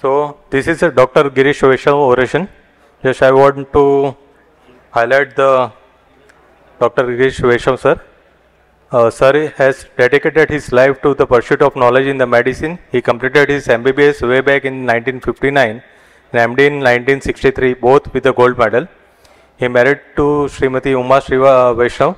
So this is a Dr. Girish Vaishnav oration. Just I want to highlight the Dr. Girish Vaishnav sir. Sir has dedicated his life to the pursuit of knowledge in the medicine. He completed his MBBS way back in 1959 and MD in 1963, both with a gold medal. He married to Srimati Uma Shiva Vaishnav,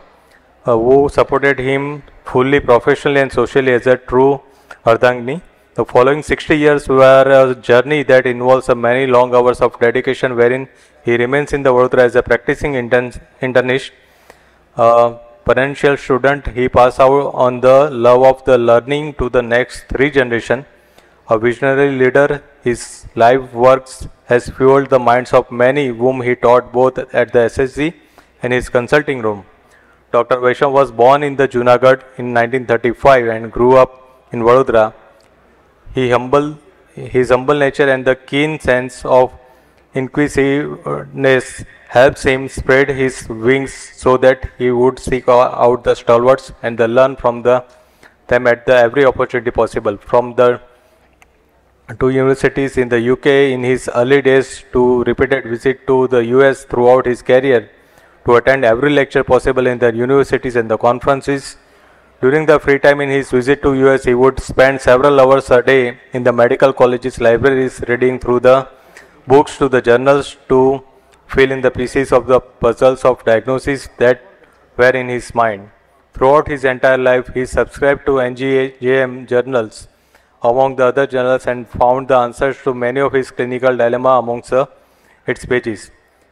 who supported him fully professionally and socially as a true Ardhangni. The following 60 years were a journey that involves many long hours of dedication, wherein he remains in the Vadodara as a practicing internist. Potential student, he passed out on the love of the learning to the next 3 generations. A visionary leader, his life works has fueled the minds of many whom he taught both at the SSG and his consulting room. Dr. Vaishnav was born in the Junagadh in 1935 and grew up in Vadodara. His humble nature and the keen sense of inquisitiveness helps him spread his wings so that he would seek out the stalwarts and learn from them at every opportunity possible. From the 2 universities in the UK in his early days to repeated visit to the US throughout his career, to attend every lecture possible in the universities and the conferences. During the free time in his visit to US, he would spend several hours a day in the medical college's libraries reading through the books to the journals to fill in the pieces of the puzzles of diagnosis that were in his mind. Throughout his entire life, he subscribed to NGJM journals among the other journals and found the answers to many of his clinical dilemma amongst its pages.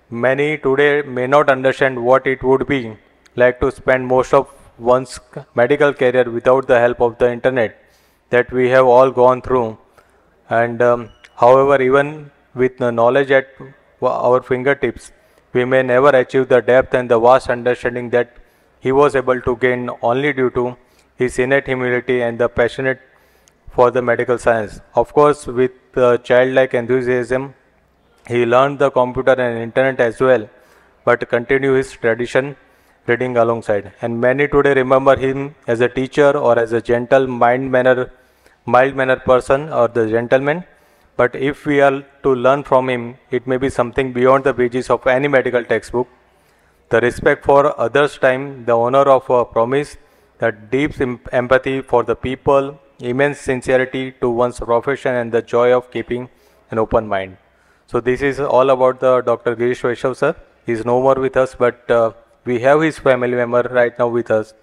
Many today may not understand what it would be like to spend most of one's medical career without the help of the internet that we have all gone through. And however, even with the knowledge at our fingertips, we may never achieve the depth and the vast understanding that he was able to gain only due to his innate humility and the passionate for the medical science. Of course, with childlike enthusiasm, he learned the computer and internet as well, but continue his tradition reading alongside. And many today remember him as a teacher or as a gentle, mild-mannered person or the gentleman. But if we are to learn from him, it may be something beyond the pages of any medical textbook. The respect for others' time, the honor of a promise, the deep empathy for the people, immense sincerity to one's profession, and the joy of keeping an open mind. So this is all about the Dr. Girish Vaishnav sir. He is no more with us, but we have his family member right now with us,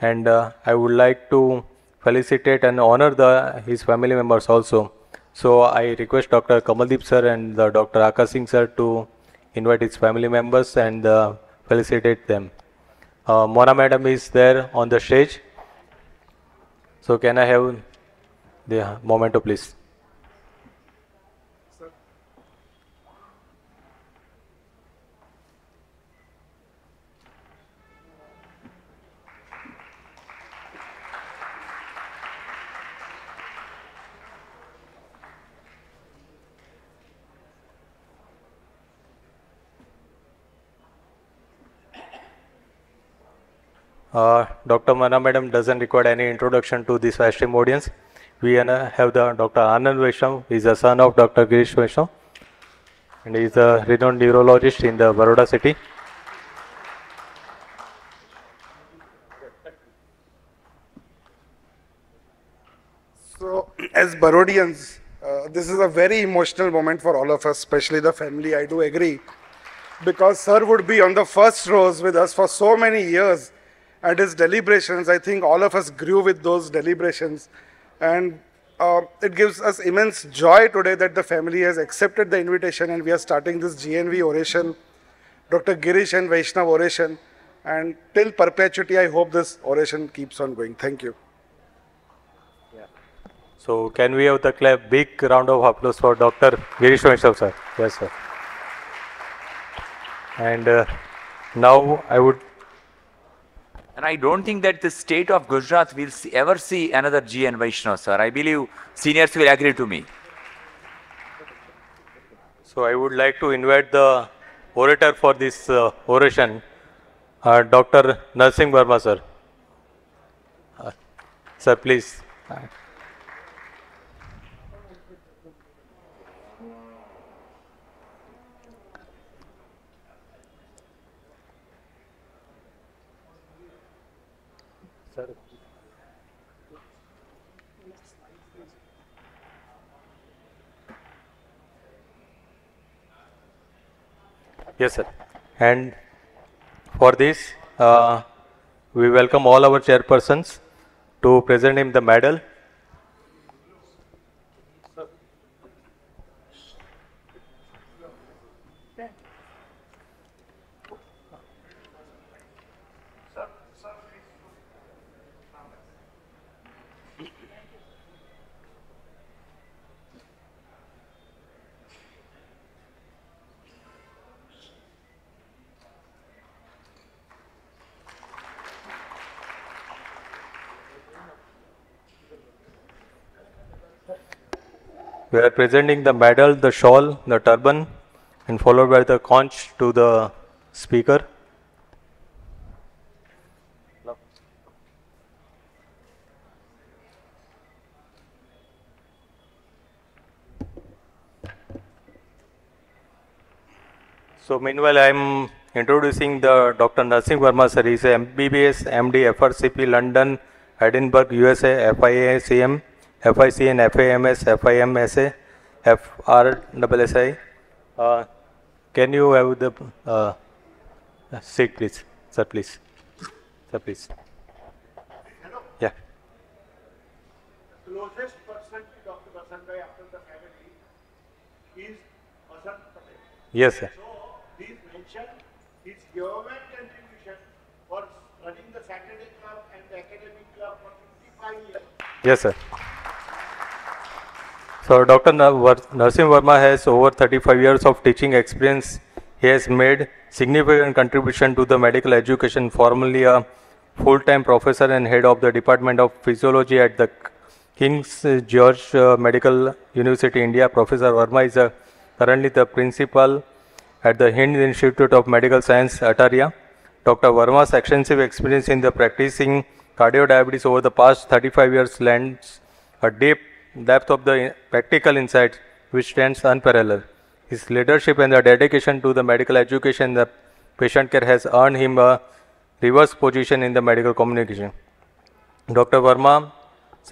and I would like to felicitate and honor his family members also. So I request Dr. Kamaldeep sir and Dr. Akash Singh sir to invite his family members and felicitate them. Mona madam is there on the stage. So can I have the memento please? Dr. Mana madam doesn't require any introduction to this esteemed audience. We have the Dr. Anand Vaishnav. He is the son of Dr. Girish Vaishnav, and he is a renowned neurologist in the Baroda city. So, as Barodians, this is a very emotional moment for all of us, especially the family. I do agree, because sir would be on the first rows with us for so many years. And his deliberations, I think all of us grew with those deliberations. And it gives us immense joy today that the family has accepted the invitation and we are starting this GNV oration, Dr. Girish and Vaishnav oration. And till perpetuity, I hope this oration keeps on going. Thank you. Yeah. So can we have the big round of applause for Dr. Girish Vaishnav sir? Yes sir. And now I would... And I don't think that the state of Gujarat will ever see another G. N. Vaishnav, sir. I believe seniors will agree to me. So I would like to invite the orator for this oration, Dr. Narsingh Verma, sir. Sir, please. Sir. Yes, sir. And for this, we welcome all our chairpersons to present him the medal. We are presenting the medal, the shawl, the turban, and followed by the conch to the speaker. So meanwhile, I am introducing the Dr. Narsingh Verma sir. He is a MBBS, MD, FRCP, London, Edinburgh, USA, FIACM, FICN, FAMS, FIMSA, FRSSI. Can you have the seat, please, sir, please, sir, please. Yeah. Closest person to Dr. Basant Bhai after the family is Basant Patel. Yes, sir. So, please mention his government contribution for running the Saturday Club and the Academic Club for 55 years. Yes, sir. So, Dr. Narsingh Verma has over 35 years of teaching experience. He has made significant contribution to the medical education, formerly a full-time professor and head of the Department of Physiology at the King's George Medical University, India. Professor Verma is currently the principal at the Hind Institute of Medical Science, Ataria. Dr. Verma's extensive experience in the practicing cardiodiabetes over the past 35 years lends a deep depth of the practical insights which stands unparalleled. His leadership and the dedication to the medical education and the patient care has earned him a reverse position in the medical communication. Dr. Verma's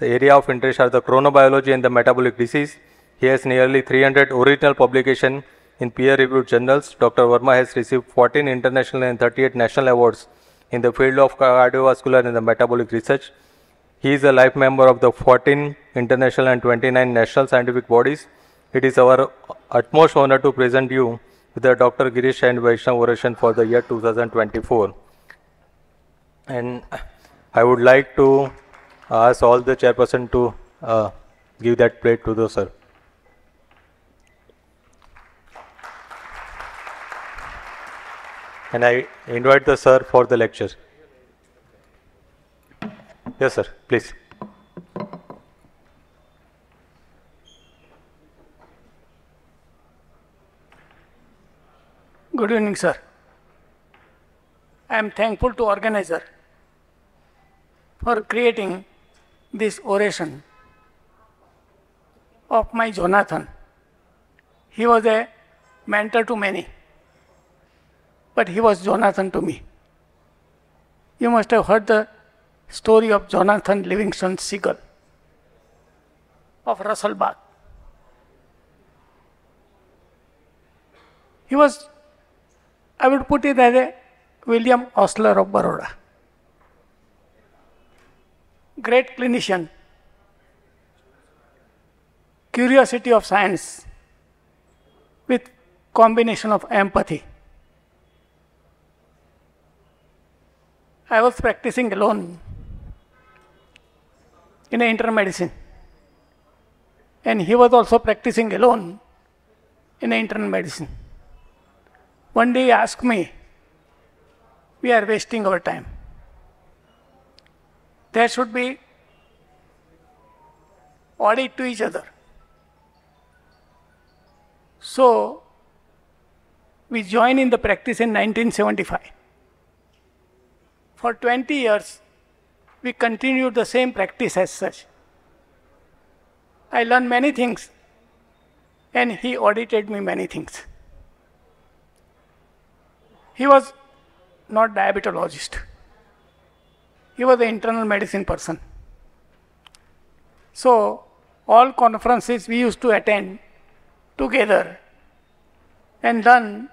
area of interest are the chronobiology and the metabolic disease. He has nearly 300 original publications in peer-reviewed journals. Dr. Verma has received 14 international and 38 national awards in the field of cardiovascular and the metabolic research. He is a life member of the 14 international and 29 national scientific bodies. It is our utmost honor to present you with the Dr. Girish and Vaishnav Oration for the year 2024. And I would like to ask all the chairperson to give that plate to the sir. And I invite the sir for the lecture. Yes, sir, please. Good evening, sir. I am thankful to organizer for creating this oration of my Jonathan. He was a mentor to many, but he was Jonathan to me. You must have heard the story of Jonathan Livingston Seagull of Russell Bath. He was, I would put it as a William Osler of Baroda. Great clinician, curiosity of science with combination of empathy. I was practicing alone in internal medicine, and he was also practicing alone in internal medicine. One day he asked me, we are wasting our time. There should be audit to each other. So, we joined in the practice in 1975. For 20 years, we continued the same practice as such. I learned many things and he audited me many things. He was not diabetologist. He was an internal medicine person. So all conferences we used to attend together, and then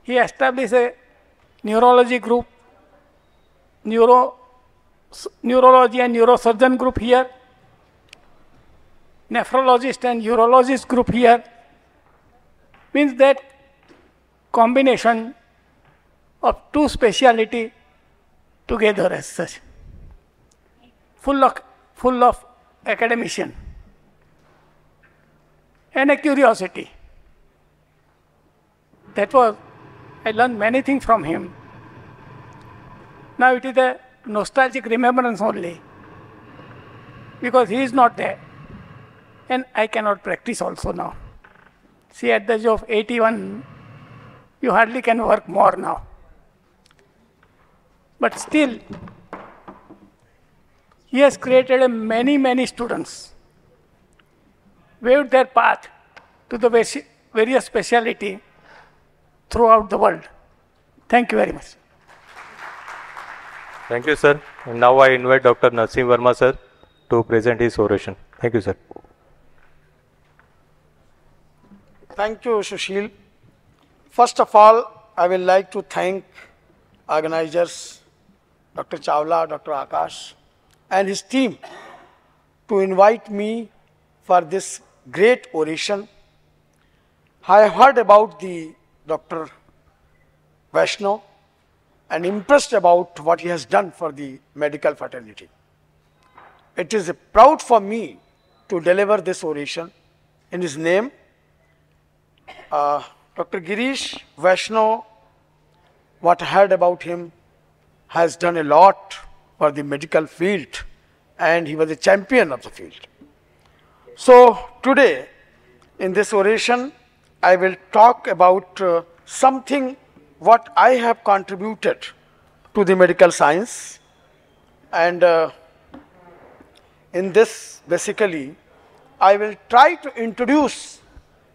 he established a neurology group, neurology and neurosurgeon group here, nephrologist and urologist group here. Means that combination of two speciality together as such, full of academician and a curiosity. That was, I learned many things from him. Now it is a nostalgic remembrance only, because he is not there, and I cannot practice also now. See, at the age of 81, you hardly can work more now. But still, he has created many students, waved their path to the various speciality throughout the world. Thank you very much. Thank you, sir. And now I invite Dr. Narsingh Verma, sir, to present his oration. Thank you, sir. Thank you, Sushil. First of all, I will like to thank organizers, Dr. Chawla, Dr. Akash, and his team to invite me for this great oration. I have heard about the Dr. Vaishnav and impressed about what he has done for the medical fraternity. It is proud for me to deliver this oration in his name. Dr. Girish Vaishnav, what I heard about him, has done a lot for the medical field, and he was a champion of the field. So today, in this oration, I will talk about something what I have contributed to the medical science, and in this basically I will try to introduce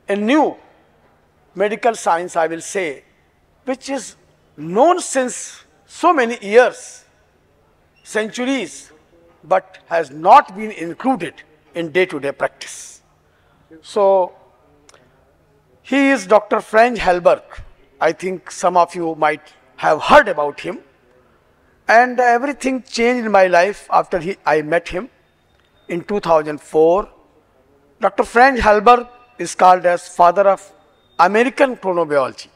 a new medical science, I will say, which is known since so many years, centuries, but has not been included in day-to-day practice. So he is Dr. Franz Halberg. I think some of you might have heard about him, and everything changed in my life after I met him in 2004. Dr. Franz Halberg is called as father of American chronobiology,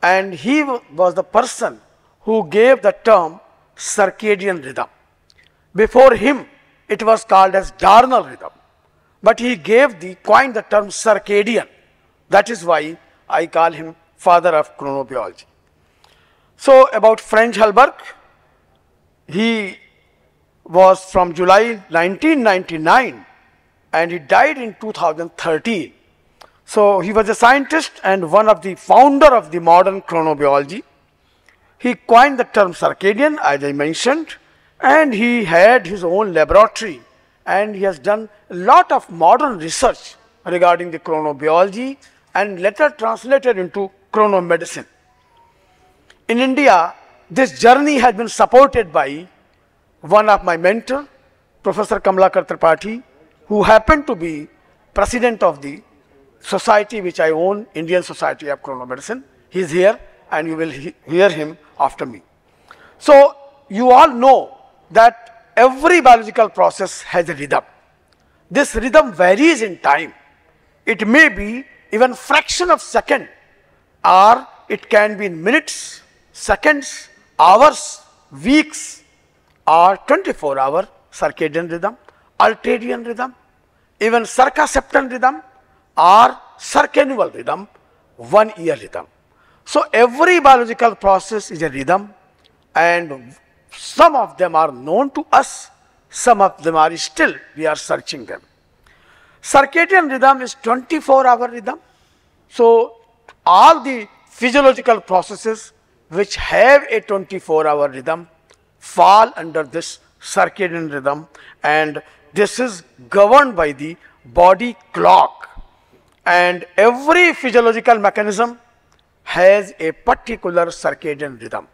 and he was the person who gave the term circadian rhythm. Before him, it was called as diurnal rhythm, but he coined the term circadian. That is why I call him father of chronobiology. So about Franz Halberg, he was from July 1999 and he died in 2013. So he was a scientist and one of the founder of the modern chronobiology. He coined the term circadian, as I mentioned, and he had his own laboratory, and he has done a lot of modern research regarding the chronobiology and later translated into chronomedicine. In India, this journey has been supported by one of my mentors, Professor Kamlakar Tripathi, who happened to be president of the society which I own, Indian Society of Chronomedicine. He is here and you will hear him after me. So you all know that every biological process has a rhythm. This rhythm varies in time. It may be even fraction of second, or it can be in minutes, seconds, hours, weeks, or 24-hour circadian rhythm, ultradian rhythm, even circaseptan rhythm, or circannual rhythm, 1 year rhythm. So every biological process is a rhythm, and some of them are known to us, some of them are still, we are searching them. Circadian rhythm is 24-hour rhythm. So all the physiological processes which have a 24-hour rhythm fall under this circadian rhythm, and this is governed by the body clock. and every physiological mechanism has a particular circadian rhythm.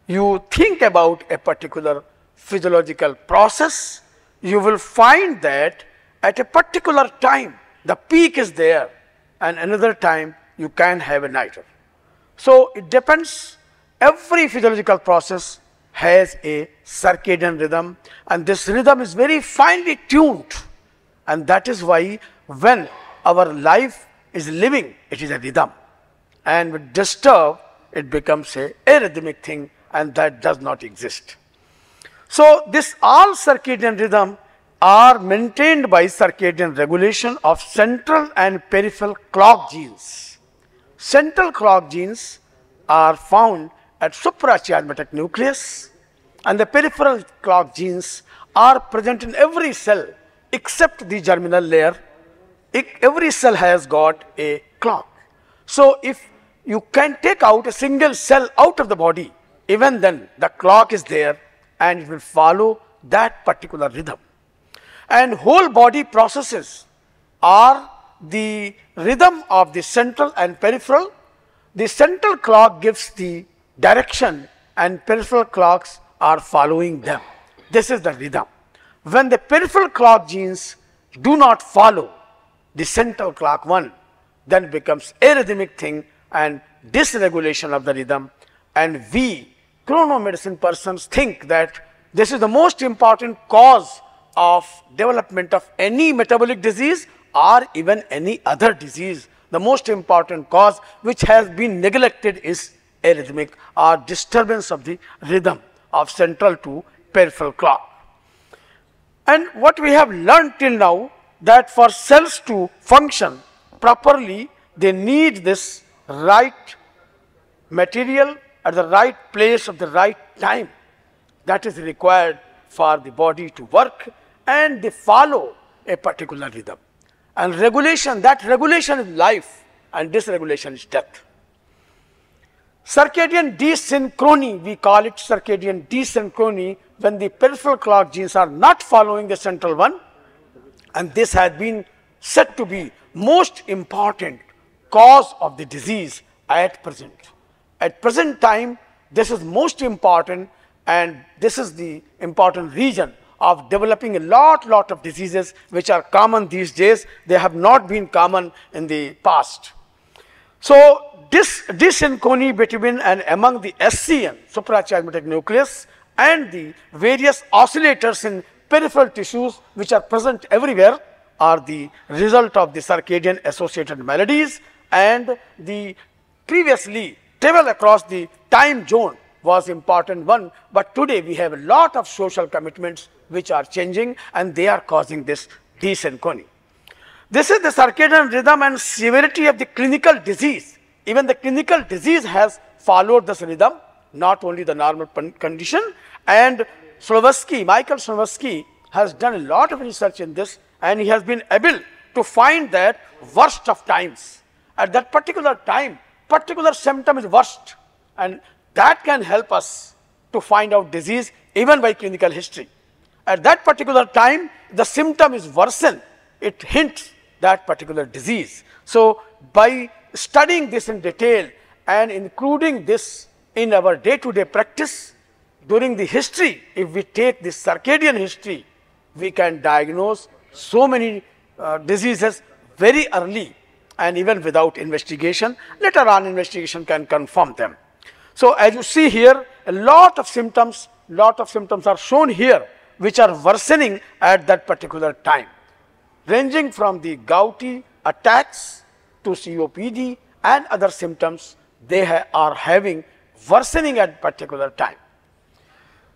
You think about a particular physiological process, you will find that at a particular time the peak is there and another time you can have a nighter. So it depends. Every physiological process has a circadian rhythm, and this rhythm is very finely tuned, and that is why when our life is living, it is a rhythm, and with disturb it becomes a arrhythmic thing, and that does not exist. So this all circadian rhythm are maintained by circadian regulation of central and peripheral clock genes. Central clock genes are found at suprachiasmatic nucleus, and the peripheral clock genes are present in every cell except the germinal layer. Every cell has got a clock. So if you can take out a single cell out of the body, even then the clock is there and it will follow that particular rhythm. And whole body processes are the rhythm of the central and peripheral. The central clock gives the direction and peripheral clocks are following them. This is the rhythm. When the peripheral clock genes do not follow the central clock one, then it becomes arrhythmic thing and dysregulation of the rhythm. And we chronomedicine persons think that this is the most important cause of development of any metabolic disease or even any other disease. The most important cause which has been neglected is arrhythmic or disturbance of the rhythm of central to peripheral clock. And what we have learned till now, that for cells to function properly, they need this right material at the right place at the right time. That is required for the body to work, and they follow a particular rhythm. And regulation, that regulation is life and dysregulation is death. Circadian desynchrony, we call it circadian desynchrony, when the peripheral clock genes are not following the central one, and this has been said to be most important cause of the disease at present. At present time, this is most important, and this is the important region of developing a lot of diseases which are common these days. They have not been common in the past. So this dysynchrony between and among the SCN, suprachiasmatic nucleus, and the various oscillators in peripheral tissues which are present everywhere are the result of the circadian associated melodies, and the previously travel across the time zone was important one, but today we have a lot of social commitments which are changing and they are causing this dysynchrony. This is the circadian rhythm and severity of the clinical disease. Even the clinical disease has followed this rhythm, not only the normal condition. And Michael Slowacki has done a lot of research in this, and he has been able to find that worst of times. At that particular time, particular symptom is worst, and that can help us to find out disease even by clinical history. At that particular time, the symptom is worsened. It hints that particular disease. So by studying this in detail and including this in our day-to-day practice, during the history, if we take this circadian history, we can diagnose so many diseases very early and even without investigation. Later on, investigation can confirm them. So as you see here, a lot of symptoms are shown here which are worsening at that particular time, ranging from the gouty attacks to COPD and other symptoms. They are having worsening at particular time.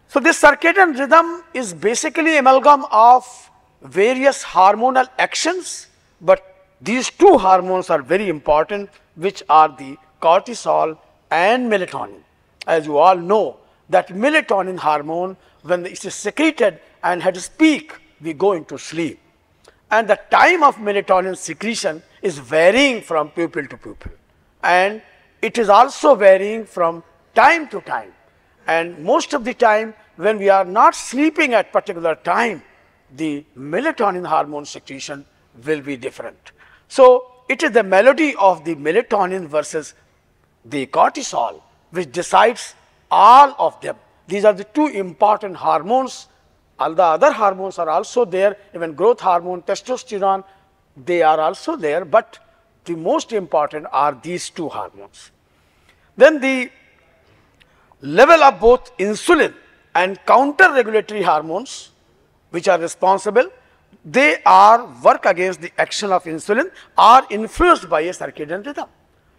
So this circadian rhythm is basically amalgam of various hormonal actions, but these two hormones are very important, which are the cortisol and melatonin. As you all know, that melatonin hormone, when it is secreted and at its peak, we go into sleep. And the time of melatonin secretion is varying from pupil to pupil, and it is also varying from time to time. And most of the time, when we are not sleeping at particular time, the melatonin hormone secretion will be different. So it is the melody of the melatonin versus the cortisol which decides all of them. These are the two important hormones. All the other hormones are also there, even growth hormone, testosterone, they are also there, but the most important are these two hormones. Then the level of both insulin and counter-regulatory hormones which are responsible, they are work against the action of insulin, are influenced by a circadian rhythm.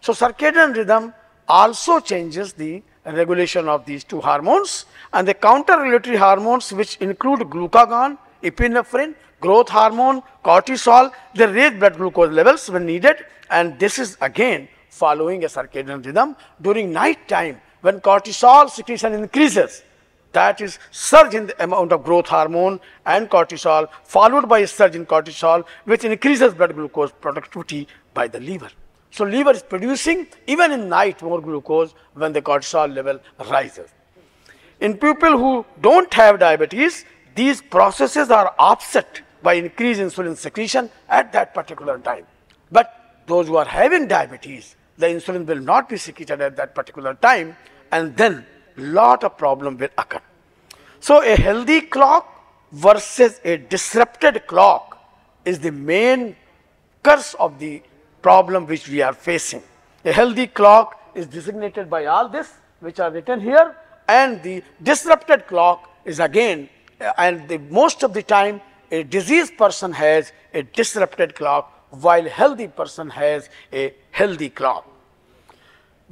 So circadian rhythm also changes the regulation of these two hormones, and the counter-regulatory hormones which include glucagon, epinephrine, growth hormone, cortisol, they raise blood glucose levels when needed, and this is again following a circadian rhythm. During night time, when cortisol secretion increases, that is surge in the amount of growth hormone and cortisol, followed by a surge in cortisol, which increases blood glucose productivity by the liver. So liver is producing even in night more glucose when the cortisol level rises. In people who don't have diabetes, these processes are offset by increased insulin secretion at that particular time. But those who are having diabetes, the insulin will not be secreted at that particular time, and then lot of problem will occur. So a healthy clock versus a disrupted clock is the main curse of the problem which we are facing. A healthy clock is designated by all this which are written here, and the disrupted clock is again, and most of the time a diseased person has a disrupted clock while healthy person has a healthy clock.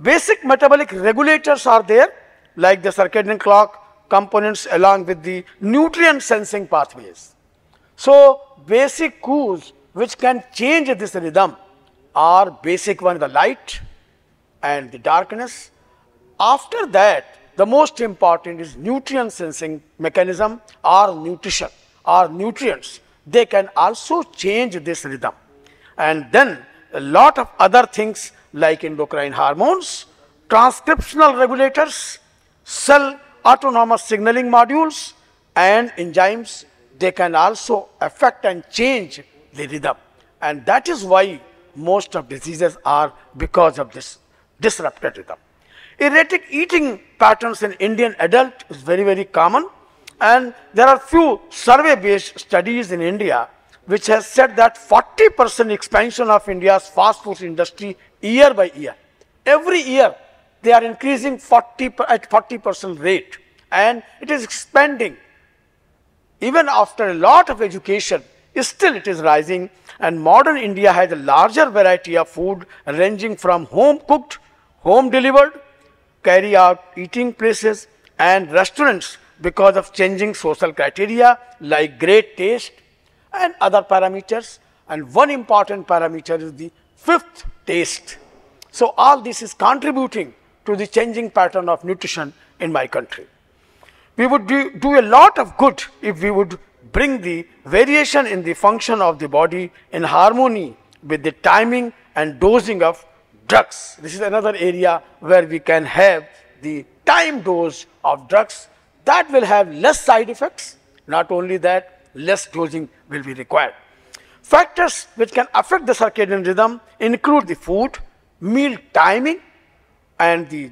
Basic metabolic regulators are there like the circadian clock components along with the nutrient sensing pathways. So basic cues which can change this rhythm are basic one, the light and the darkness. After that, the most important is nutrient sensing mechanism or nutrition or nutrients. They can also change this rhythm. And then a lot of other things like endocrine hormones, transcriptional regulators, cell autonomous signaling modules and enzymes, they can also affect and change the rhythm. And that is why most of diseases are because of this disrupted rhythm. Erratic eating patterns in Indian adult is very, very common, and there are few survey based studies in India which has said that 40% expansion of India's fast food industry year by year. Every year they are increasing at 40% rate, and it is expanding. Even after a lot of education, still it is rising, and modern India has a larger variety of food ranging from home cooked, home delivered, carry out eating places and restaurants because of changing social criteria like great taste and other parameters. And one important parameter is the fifth taste. So all this is contributing to the changing pattern of nutrition in my country. We would do a lot of good if we would bring the variation in the function of the body in harmony with the timing and dosing of drugs. This is another area where we can have the time dose of drugs that will have less side effects. Not only that, less dosing will be required. Factors which can affect the circadian rhythm include the food, meal timing, and the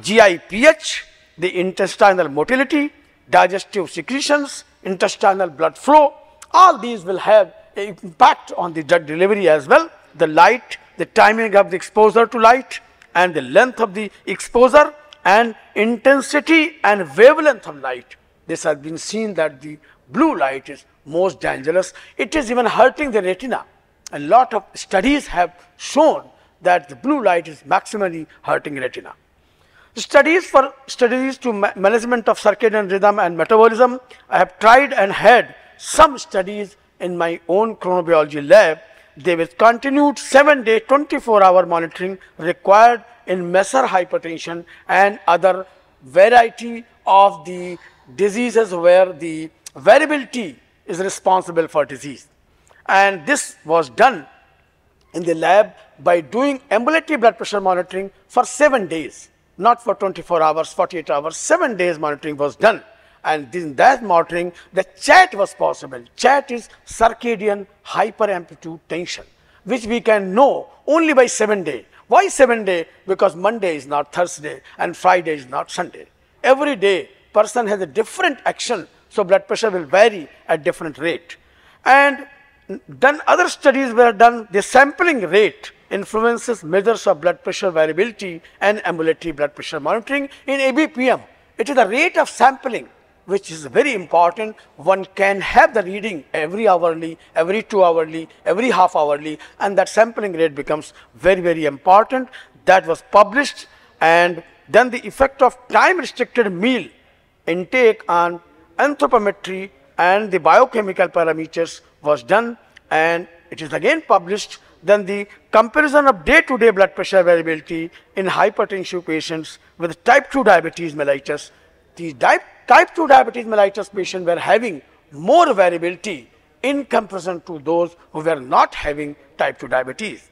GI pH, the intestinal motility, digestive secretions, intestinal blood flow. All these will have an impact on the drug delivery as well. The light, the timing of the exposure to light, and the length of the exposure, and intensity and wavelength of light. This has been seen that the blue light is most dangerous. It is even hurting the retina. A lot of studies have shown that the blue light is maximally hurting retina. Studies to management of circadian rhythm and metabolism, I have tried and had some studies in my own chronobiology lab. They will continued 7-day, 24-hour monitoring required in messer hypertension and other variety of the diseases where the variability is responsible for disease. And this was done in the lab by doing ambulatory blood pressure monitoring for 7 days, not for 24 hours, 48 hours, 7 days monitoring was done. And in that monitoring, the chat was possible. Chat is circadian hyperamplitude tension. which we can know only by 7 days. Why 7 days? Because Monday is not Thursday and Friday is not Sunday. Every day, person has a different action, so blood pressure will vary at different rate. And then other studies were done, the sampling rate influences measures of blood pressure variability and ambulatory blood pressure monitoring in ABPM. It is the rate of sampling which is very important. One can have the reading every hourly, every 2 hourly, every half hourly, and that sampling rate becomes very, very important. That was published. And then the effect of time restricted meal intake on anthropometry and the biochemical parameters was done, and it is again published. Then the comparison of day-to-day blood pressure variability in hypertensive patients with type 2 diabetes mellitus. The type 2 diabetes mellitus patients were having more variability in comparison to those who were not having type 2 diabetes.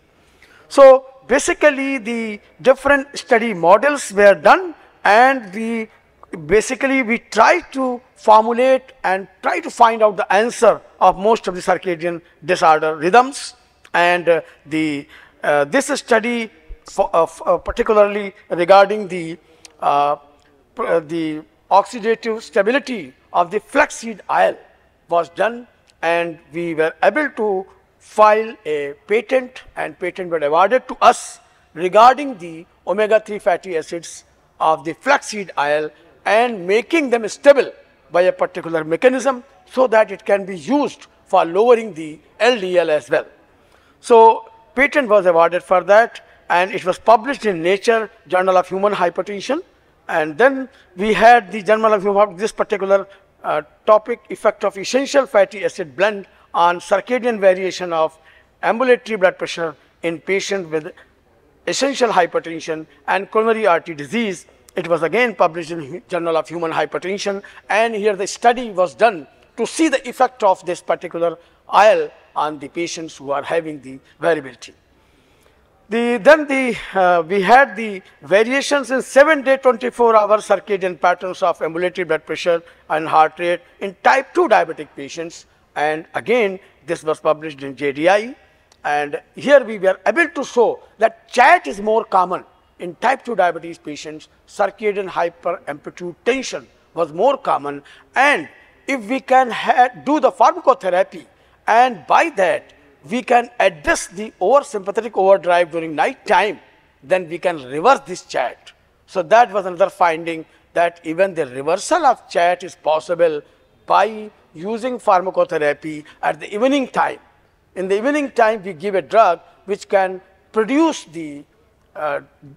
So basically the different study models were done, and we try to formulate and try to find out the answer of most of the circadian disorder rhythms. And this study particularly regarding the oxidative stability of the flaxseed oil was done, and we were able to file a patent, and patent was awarded to us regarding the omega-3 fatty acids of the flaxseed oil and making them stable by a particular mechanism so that it can be used for lowering the LDL as well. So patent was awarded for that, and it was published in Nature Journal of Human Hypertension. And then we had the Journal of Human, this particular topic, effect of essential fatty acid blend on circadian variation of ambulatory blood pressure in patients with essential hypertension and coronary artery disease. It was again published in Journal of Human Hypertension, and here the study was done to see the effect of this particular oil on the patients who are having the variability. We had the variations in 7-day, 24-hour circadian patterns of ambulatory blood pressure and heart rate in type 2 diabetic patients, and again this was published in JDI. And here we were able to show that chat is more common in type 2 diabetes patients. Circadian hyperamplitude tension was more common, and if we can do the pharmacotherapy, and by that we can address the sympathetic overdrive during night time, then we can reverse this chat. So that was another finding, that even the reversal of chat is possible by using pharmacotherapy at the evening time. In the evening time, we give a drug which can produce the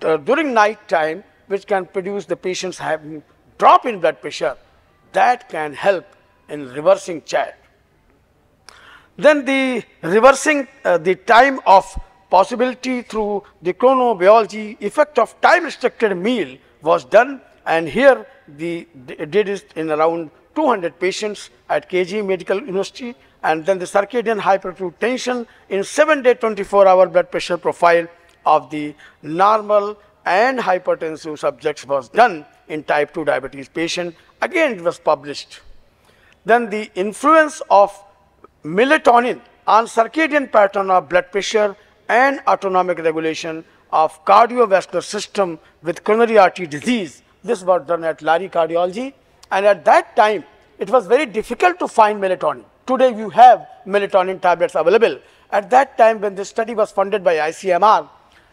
during night time, which can produce the patients having drop in blood pressure. That can help in reversing chat. Then the reversing the time of possibility through the chronobiology effect of time restricted meal was done, and here we did it in around 200 patients at KG Medical University. And then the circadian hyperacute tension in 7-day 24-hour blood pressure profile of the normal and hypertensive subjects was done in type 2 diabetes patient. Again, it was published. Then the influence of melatonin on circadian pattern of blood pressure and autonomic regulation of cardiovascular system with coronary artery disease. This was done at Lari Cardiology, and at that time it was very difficult to find melatonin. Today you have melatonin tablets available. At that time, when this study was funded by ICMR,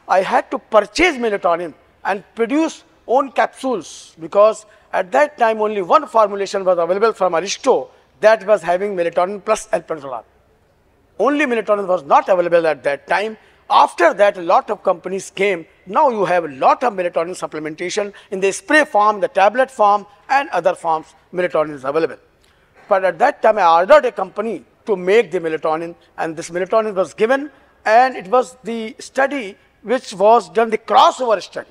I had to purchase melatonin and produce own capsules, because at that time only one formulation was available from Aristo that was having melatonin plus alprazolam. Only melatonin was not available at that time. After that, a lot of companies came. Now you have a lot of melatonin supplementation in the spray form, the tablet form, and other forms melatonin is available. But at that time, I ordered a company to make the melatonin, and this melatonin was given, and it was the study which was done, the crossover study.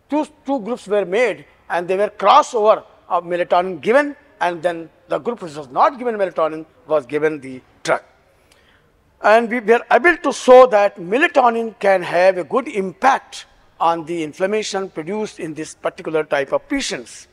Two groups were made, and they were crossover of melatonin given, and then the group which was not given melatonin was given the drug. And we were able to show that melatonin can have a good impact on the inflammation produced in this particular type of patients.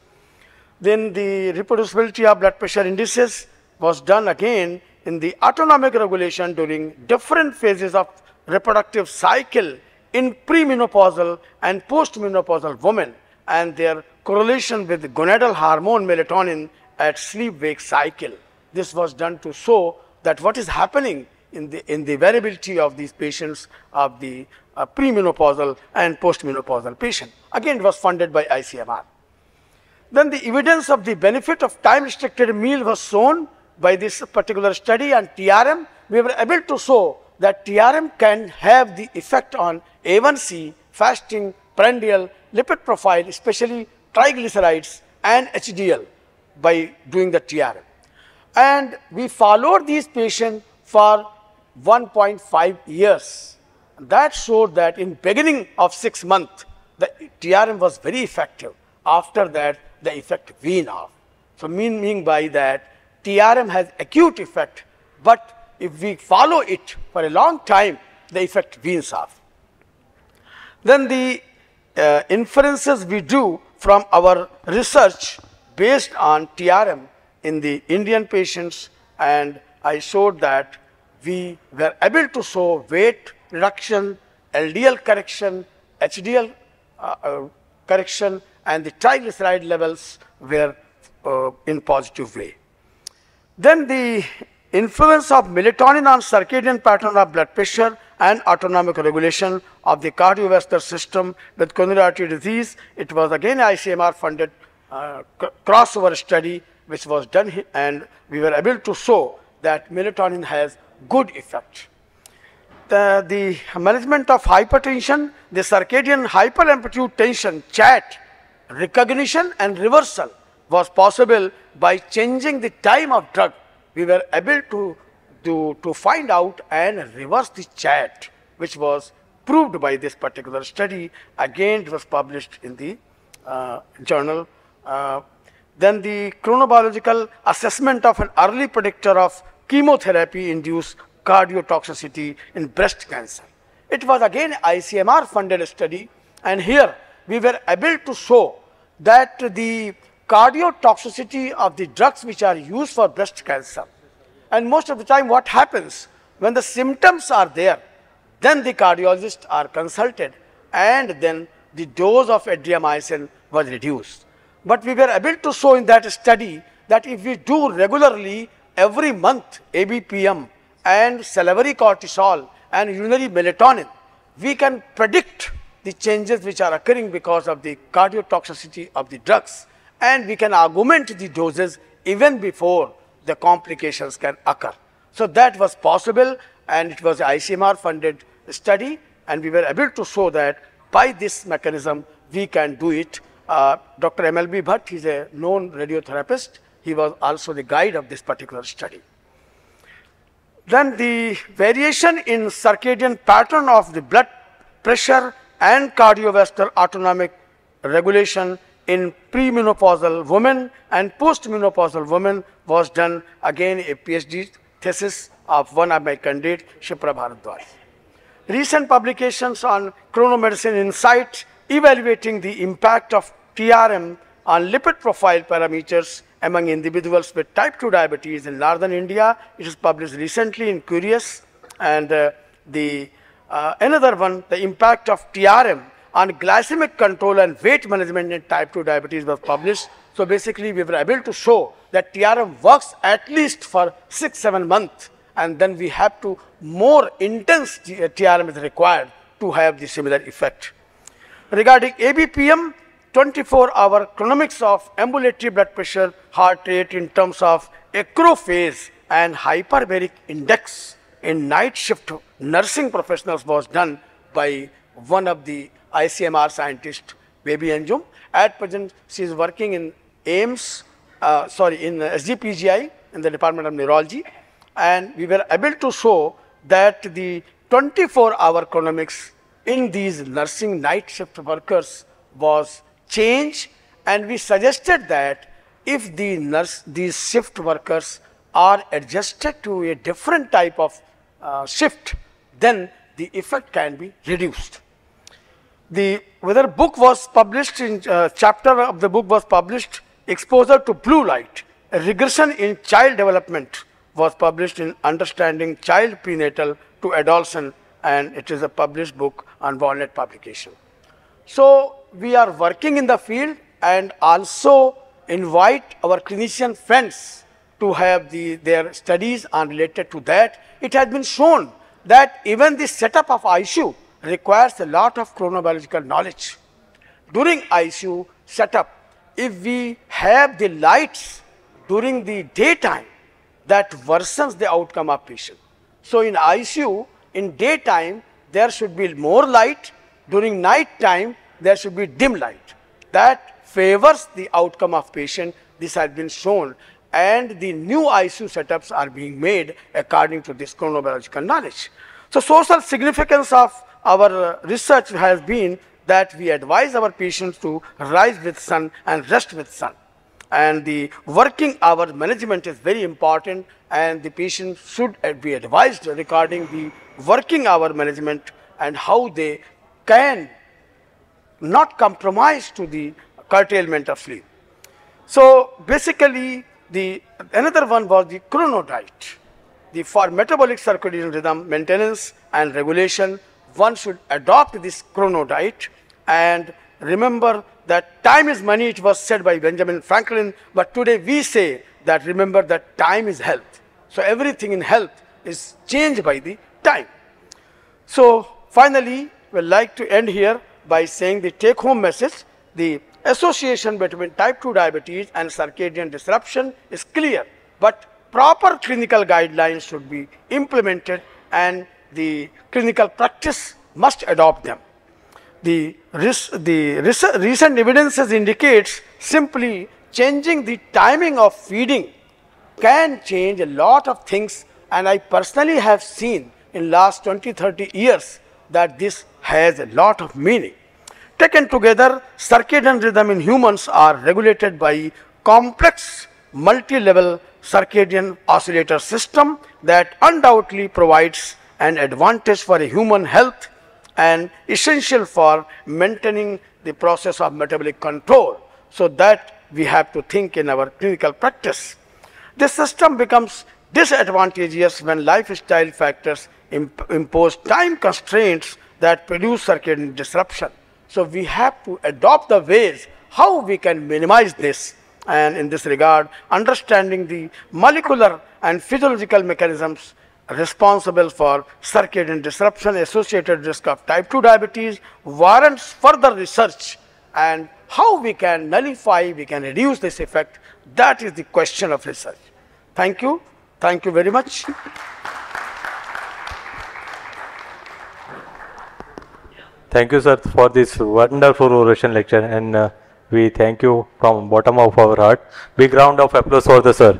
Then the reproducibility of blood pressure indices was done again in the autonomic regulation during different phases of reproductive cycle in premenopausal and postmenopausal women and their correlation with gonadal hormone melatonin at sleep-wake cycle. This was done to show that what is happening in the variability of these patients of the premenopausal and postmenopausal patient. Again, it was funded by ICMR. Then the evidence of the benefit of time-restricted meal was shown by this particular study on TRM. We were able to show that TRM can have the effect on A1C, fasting, prandial, lipid profile, especially triglycerides and HDL by doing the TRM. And we followed these patients for 1.5 years. That showed that in beginning of 6 months, the TRM was very effective. After that, the effect weaned off. So meaning by that, TRM has acute effect, but if we follow it for a long time, the effect weans off. Then the inferences we do from our research based on TRM in the Indian patients, and I showed that we were able to show weight reduction, LDL correction, HDL correction, and the triglyceride levels were in positive way. Then the influence of melatonin on circadian pattern of blood pressure and autonomic regulation of the cardiovascular system with coronary artery disease. It was again ICMR funded crossover study which was done, and we were able to show that melatonin has good effect. The management of hypertension, the circadian hyperamplitude tension, chat, recognition and reversal was possible by changing the time of drug. We were able to find out and reverse the chat, which was proved by this particular study. Again, it was published in the journal. Then the chronobiological assessment of an early predictor of chemotherapy-induced cardiotoxicity in breast cancer. It was again ICMR funded study, and here we were able to show that the cardiotoxicity of the drugs which are used for breast cancer, and most of the time what happens when the symptoms are there, then the cardiologists are consulted and then the dose of adriamycin was reduced. But we were able to show in that study that if we do regularly every month ABPM and salivary cortisol and urinary melatonin, we can predict the changes which are occurring because of the cardiotoxicity of the drugs, and we can augment the doses even before the complications can occur. So that was possible, and it was an ICMR funded study, and we were able to show that by this mechanism we can do it. Dr. MLB Bhatt, he is a known radiotherapist. He was also the guide of this particular study. Then the variation in circadian pattern of the blood pressure and cardiovascular autonomic regulation in premenopausal women and postmenopausal women was done, again a PhD thesis of one of my candidates, Shipra Bharadwaj. Recent publications on chronomedicine insight evaluating the impact of TRM on lipid profile parameters among individuals with type 2 diabetes in northern India. It was published recently in Curious. And another one, the impact of TRM on glycemic control and weight management in type 2 diabetes was published. So basically we were able to show that TRM works at least for 6-7 months, and then we have to more intense TRM is required to have the similar effect. Regarding ABPM, 24-hour chronomics of ambulatory blood pressure, heart rate in terms of acrophase and hyperbaric index in night shift nursing professionals was done by one of the ICMR scientists, Baby Anjum. At present, she is working in AIMS, in SGPGI in the Department of Neurology, and we were able to show that the 24-hour chronomics in these nursing night shift workers was changed, and we suggested that if these shift workers are adjusted to a different type of shift, then the effect can be reduced. Whether book was published in chapter of the book was published, Exposure to Blue Light, a regression in child development was published in Understanding Child Prenatal to Adolescent and it is a published book on Walnut publication. So we are working in the field and also invite our clinician friends to have their studies on related to that. It has been shown that even the setup of ICU requires a lot of chronobiological knowledge. During ICU setup, if we have the lights during the daytime, that worsens the outcome of patient. So in ICU, in daytime, there should be more light. During night time, there should be dim light. That favors the outcome of patient. This has been shown. And the new ICU setups are being made according to this chronobiological knowledge. So social significance of our research has been that we advise our patients to rise with sun and rest with sun. And the working hour management is very important, and the patient should be advised regarding the working hour management and how they can not compromise to the curtailment of sleep. So basically, another one was the chrono diet. For metabolic circadian rhythm maintenance and regulation, one should adopt this chrono diet. And remember that time is money, it was said by Benjamin Franklin, but today we say that remember that time is health. So everything in health is changed by the time. So finally, we'd like to end here by saying the take-home message. The association between type 2 diabetes and circadian disruption is clear, but proper clinical guidelines should be implemented and the clinical practice must adopt them. The recent evidences indicates simply changing the timing of feeding can change a lot of things, and I personally have seen in last 20-30 years that this has a lot of meaning. Taken together, circadian rhythm in humans are regulated by complex multi-level circadian oscillator system that undoubtedly provides an advantage for a human health and essential for maintaining the process of metabolic control. So that we have to think in our clinical practice. This system becomes disadvantageous when lifestyle factors impose time constraints that produce circadian disruption. So we have to adopt the ways how we can minimize this. And in this regard, understanding the molecular and physiological mechanisms responsible for circadian disruption associated risk of type 2 diabetes warrants further research, and how we can nullify, we can reduce this effect, that is the question of research. Thank you. Thank you very much. Thank you, sir, for this wonderful oration lecture, and we thank you from bottom of our heart. Big round of applause for the sir.